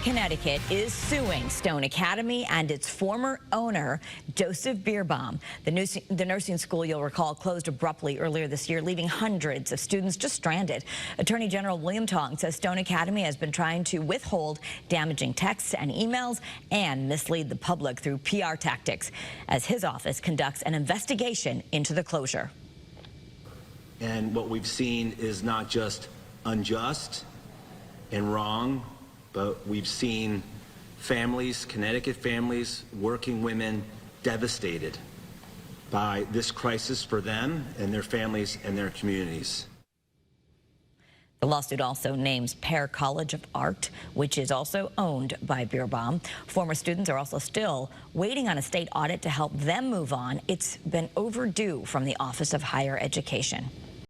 Connecticut is suing Stone Academy and its former owner, Joseph Bierbaum. The nursing school, you'll recall, closed abruptly earlier this year, leaving hundreds of students just stranded. Attorney General William Tong says Stone Academy has been trying to withhold damaging texts and emails and mislead the public through PR tactics as his office conducts an investigation into the closure. And what we've seen is not just unjust and wrong, but we've seen families, Connecticut families, working women, devastated by this crisis for them and their families and their communities. The lawsuit also names Paier College of Art, which is also owned by Bierbaum. Former students are also still waiting on a state audit to help them move on. It's been overdue from the Office of Higher Education.